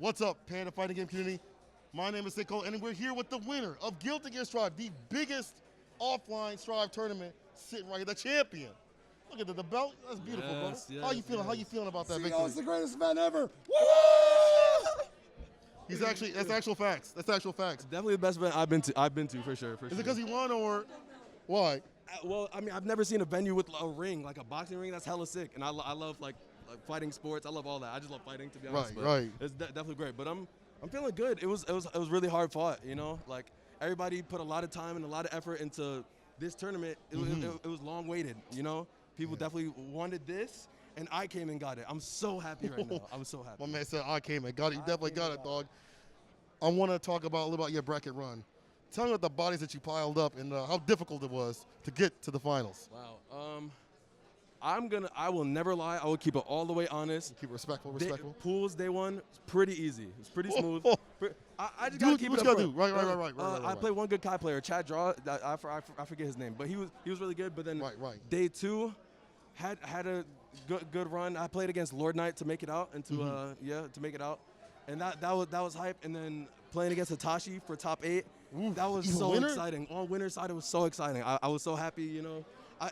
What's up, Panda fighting game community? My name is Saint Cola, and we're here with the winner of Guilty Gear Strive, the biggest offline Strive tournament, sitting right here, the champion. Look at the belt. That's beautiful, bro. How you feeling? How you feeling about that victory? It's the greatest event ever. He's actually, that's actual facts. That's actual facts. Definitely the best event I've been to for sure. Is it because he won or why? Well, I mean, I've never seen a venue with a ring, like a boxing ring. That's hella sick, and I love like fighting sports. I love all that. I just love fighting, to be honest. Right. It's definitely great. But I'm feeling good. It was really hard fought. You know, like everybody put a lot of time and a lot of effort into this tournament. It was long waited. You know, people definitely wanted this. And I came and got it. I'm so happy right now. I'm so happy. My man said I came and got it. You definitely got it, dog. I want to talk about a little about your bracket run. Tell me about the bodies that you piled up and how difficult it was to get to the finals. Wow. I will never lie. I will keep it all the way honest. Keep it respectful. Pools day one, it's pretty easy. It's pretty smooth. I just gotta keep it up. What you gotta do? Right. I played one good Kai player, Chad Draw. I forget his name, but he was really good. But then day two, had a good run. I played against Lord Knight to make it out, and to make it out, and that was hype. And then playing against Hitachi for top 8, that was so exciting. On winner's side, it was so exciting. I was so happy, you know.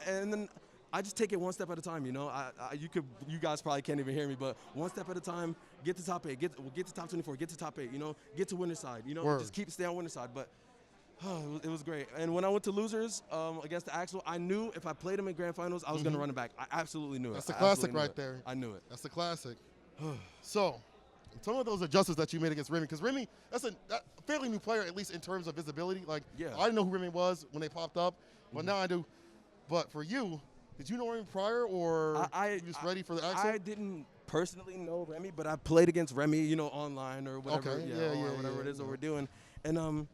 And then I just take it one step at a time, you know. You guys probably can't even hear me, but one step at a time. Get to top 8. Get to top 24. Get to top 8. You know. Get to winner's side. You know. Just stay on winner's side. But it was great. And when I went to losers against the Axel, I knew if I played him in grand finals, I was going to run it back. I absolutely knew it. That's the classic right there. I knew it. That's the classic. So, some of those adjustments that you made against Remi, because Remi, that's a fairly new player, at least in terms of visibility. Like, I didn't know who Remi was when they popped up, but now I do. But for you, did you know Remi prior, or you just ready for the Axel? I didn't personally know Remi, but I played against Remi, you know, online or whatever. Whatever it is that we're doing. And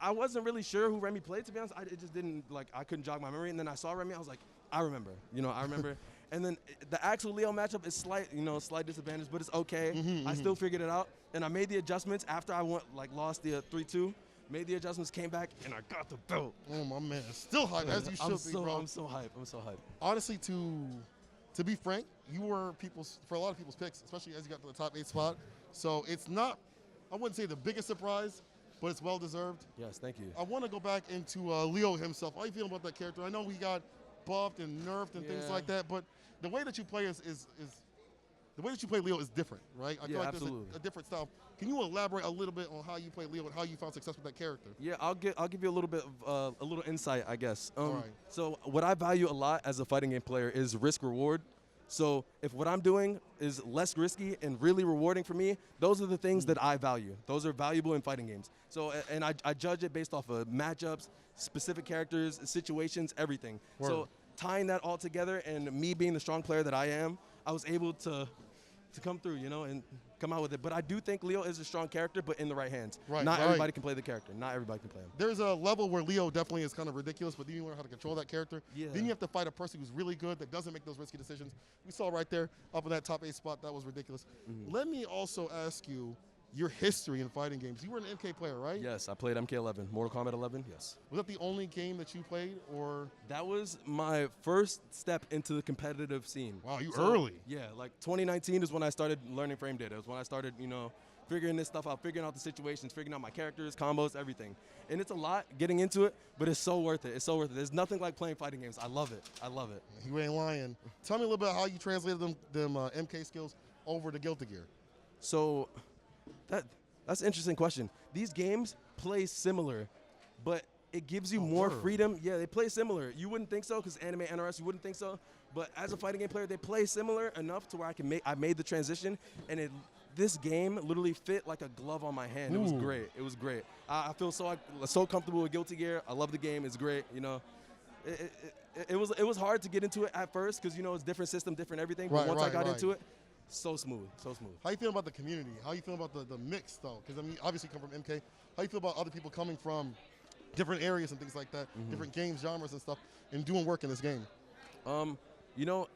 I wasn't really sure who Remi played, to be honest. It just didn't, like, I couldn't jog my memory. And then I saw Remi, I was like, I remember. You know, I remember. And then the Axel Leo matchup is slight disadvantage, but it's okay. I still figured it out. And I made the adjustments after I lost the 3-2. Made the adjustments, came back, and I got the belt. Oh, my man. Still hype, as you should be, bro. I'm so hyped. Honestly, to be frank, you were for a lot of people's picks, especially as you got to the top 8 spot. So it's not, I wouldn't say the biggest surprise, but it's well-deserved. Yes, thank you. I want to go back into Leo himself. How are you feeling about that character? I know he got buffed and nerfed and things like that, but the way that you play the way that you play Leo is different, right? I feel like absolutely. There's a different style. Can you elaborate a little bit on how you play Leo and how you found success with that character? Yeah, I'll give you a little bit of a little insight, I guess. All right. So what I value a lot as a fighting game player is risk reward. So if what I'm doing is less risky and really rewarding for me, those are the things that I value. Those are valuable in fighting games. So and I judge it based off of matchups, specific characters, situations, everything. So tying that all together and me being the strong player that I am, I was able to come through, you know, and come out with it. But I do think Leo is a strong character, but in the right hands. Not everybody can play the character. Not everybody can play him. There's a level where Leo definitely is kind of ridiculous, but then you learn how to control that character. Yeah. Then you have to fight a person who's really good that doesn't make those risky decisions. We saw right there up in that top 8 spot. That was ridiculous. Let me also ask you your history in fighting games. You were an MK player, right? Yes, I played MK11, Mortal Kombat 11, yes. Was that the only game that you played, or? That was my first step into the competitive scene. Wow, early. Yeah, like 2019 is when I started learning frame data. It was when I started, you know, figuring this stuff out, figuring out the situations, figuring out my characters, combos, everything. And it's a lot getting into it, but it's so worth it. It's so worth it. There's nothing like playing fighting games. I love it. I love it. You ain't lying. Tell me a little bit how you translated them MK skills over to Guilty Gear. So that's an interesting question. These games play similar, but it gives you more freedom. Yeah, they play similar. You wouldn't think so because anime, NRS, you wouldn't think so. But as a fighting game player, they play similar enough to where I made the transition, and this game literally fit like a glove on my hand. It was great. It was great. I feel so comfortable with Guilty Gear. I love the game. It's great. You know, it was hard to get into it at first because, you know, it's different system, different everything. But once I got into it, so smooth, so smooth. How you feel about the community? How you feel about the mix, though? Because, I mean, obviously you come from MK. How you feel about other people coming from different areas and things like that, different games, genres and stuff, and doing work in this game? You know,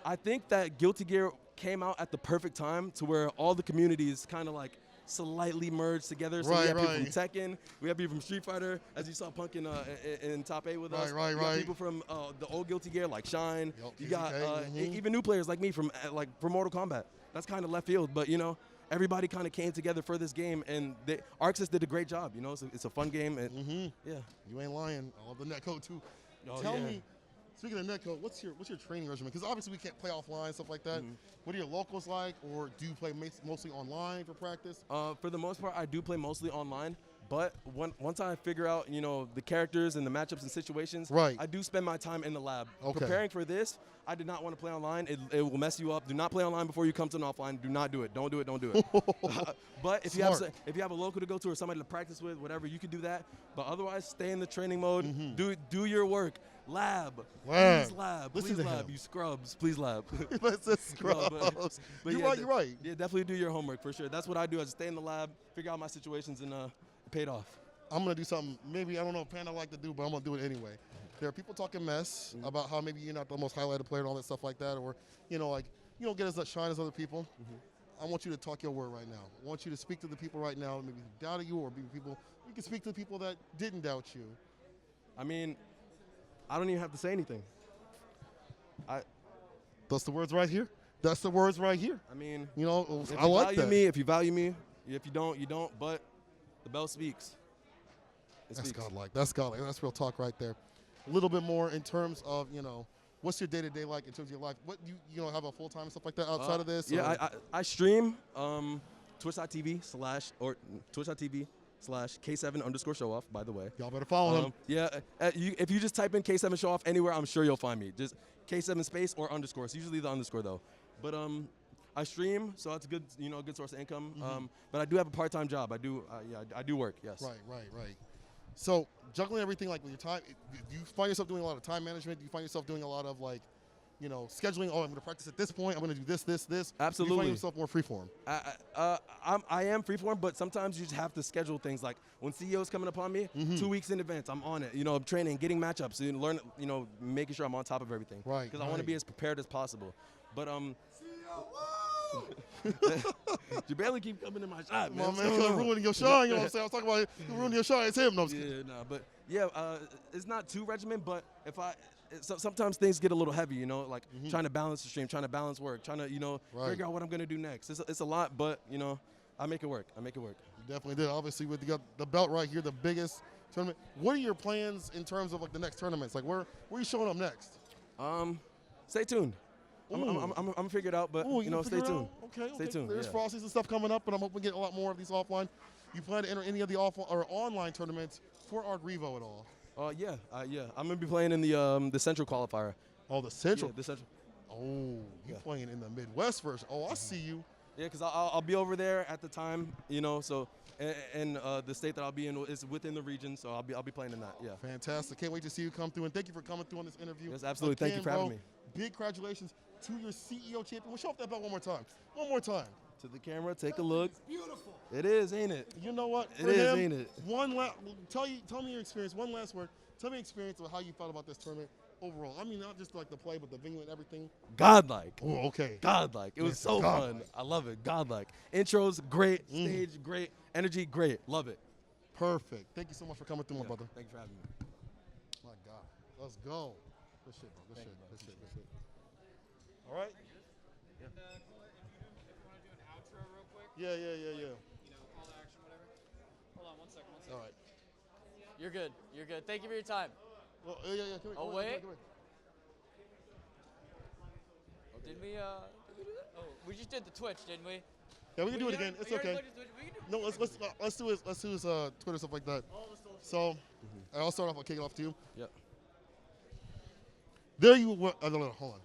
I think that Guilty Gear came out at the perfect time to where all the communities kind of like slightly merged together. So we have people from Tekken, we have people from Street Fighter, as you saw Punk in top 8 with us. We got people from the old Guilty Gear like Shine. You got even new players like me from Mortal Kombat. That's kind of left field, but you know, everybody kind of came together for this game, and ArcSys did a great job. You know, it's a fun game. And yeah, you ain't lying. I love the netcode too. Tell me, speaking of netcode, what's your training regimen? Because obviously we can't play offline, stuff like that. What are your locals like, or do you play mostly online for practice? For the most part, I do play mostly online. But once I figure out, you know, the characters and the matchups and situations, I do spend my time in the lab. Preparing for this, I did not want to play online. It will mess you up. Do not play online before you come to an offline. Do not do it. Don't do it. Don't do it. But if you have a local to go to or somebody to practice with, whatever, you could do that. But otherwise, stay in the training mode. Do your work. Lab. Please lab. Please lab. You scrubs. Please lab. Let's scrubs. But you're right. Yeah, definitely do your homework for sure. That's what I do. I just stay in the lab, figure out my situations, and paid off. I'm going to do something maybe I don't know if Panda like to do, but I'm going to do it anyway. There are people talking mess about how maybe you're not the most highlighted player and all that stuff like that, or, you know, like, you don't get as much shine as other people. I want you to talk your word right now. I want you to speak to the people right now, maybe who doubted you, or maybe people, you can speak to the people that didn't doubt you. I mean, I don't even have to say anything. That's the words right here. That's the words right here. I mean, you know, I like that. If you value me, if you don't, you don't, but the bell speaks. That's godlike. That's godlike. That's real talk right there. A little bit more in terms of, you know, what's your day-to-day like in terms of your life? What you know, have a full-time and stuff like that outside of this? Yeah, I stream twitch.tv/K7_Showoff, by the way. Y'all better follow him. Yeah, if you just type in K7 Showoff anywhere, I'm sure you'll find me. Just K7 space or underscore. It's usually the underscore though. But I stream, so that's a good, you know, good source of income. But I do have a part-time job. I do work. Yes. Right. So juggling everything like with your time, do you find yourself doing a lot of time management? Do you find yourself doing a lot of like, you know, scheduling? Oh, I'm going to practice at this point. I'm going to do this. Absolutely. Do you find yourself more freeform? I am freeform, but sometimes you just have to schedule things. Like when CEO's coming upon me, 2 weeks in advance, I'm on it. You know, I'm training, getting matchups, and learn. You know, making sure I'm on top of everything. Right. Because I want to be as prepared as possible. But you barely keep coming in my shot, man. My man, ruining your shot. You know what I'm saying? I was talking about you ruining your shot. It's him. No, but it's not too regimented. But sometimes things get a little heavy. You know, like trying to balance the stream, trying to balance work, trying to figure out what I'm gonna do next. It's a lot, but you know, I make it work. You definitely did. Obviously, with the belt right here, the biggest tournament. What are your plans in terms of like the next tournaments? Like where are you showing up next? Stay tuned. I'm gonna figure it out, but you know, stay tuned. Okay. Stay tuned. There's Frosties and stuff coming up, but I'm hoping to get a lot more of these offline. You plan to enter any of the offline or online tournaments for Arc Revo at all? Yeah. I'm gonna be playing in the Central qualifier. Oh, the Central. Yeah, the Central. Oh, you playing in the Midwest version? Oh, I see you. Yeah, because I'll be over there at the time, you know. So, and the state that I'll be in is within the region, so I'll be playing in that. Yeah. Fantastic. Can't wait to see you come through, and thank you for coming through on this interview. Yes, absolutely. Thank you for having me. Big congratulations to your CEO champion. We'll show off that belt one more time. To the camera, take a look. It's beautiful. It is, ain't it? You know what? It is, ain't it? Tell me your experience. One last word. Tell me your experience of how you felt about this tournament overall. I mean, not just like the play, but the venue and everything. Godlike. Oh, okay. Godlike. It was so fun. I love it. Godlike. Intros, great. Stage, great. Energy, great. Love it. Perfect. Thank you so much for coming through, my brother. Thank you for having me. My God. Let's go. Good shit, bro. Good shit. All right. If you want to do an outro real quick. Yeah. You know, call to action, whatever. Hold on, one second. All right. You're good. Thank you for your time. Well, yeah. Come wait. Come Did we do that? Oh, we just did the Twitch, didn't we? Yeah, we can do it again. It's okay. No, let's do his Twitter stuff like that. So, I'll start off. I'll kick it off to you. Yep. There you were. Hold on.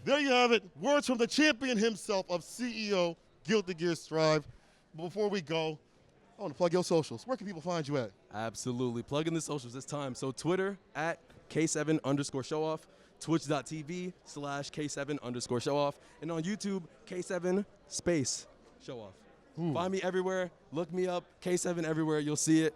There you have it. Words from the champion himself of CEO Guilty Gear Strive. Before we go, I want to plug your socials. Where can people find you at? Absolutely. Plug in the socials this time. So Twitter at K7_Showoff, Twitch.tv/K7_Showoff, and on YouTube, K7 space Showoff. Find me everywhere. Look me up. K7 everywhere. You'll see it.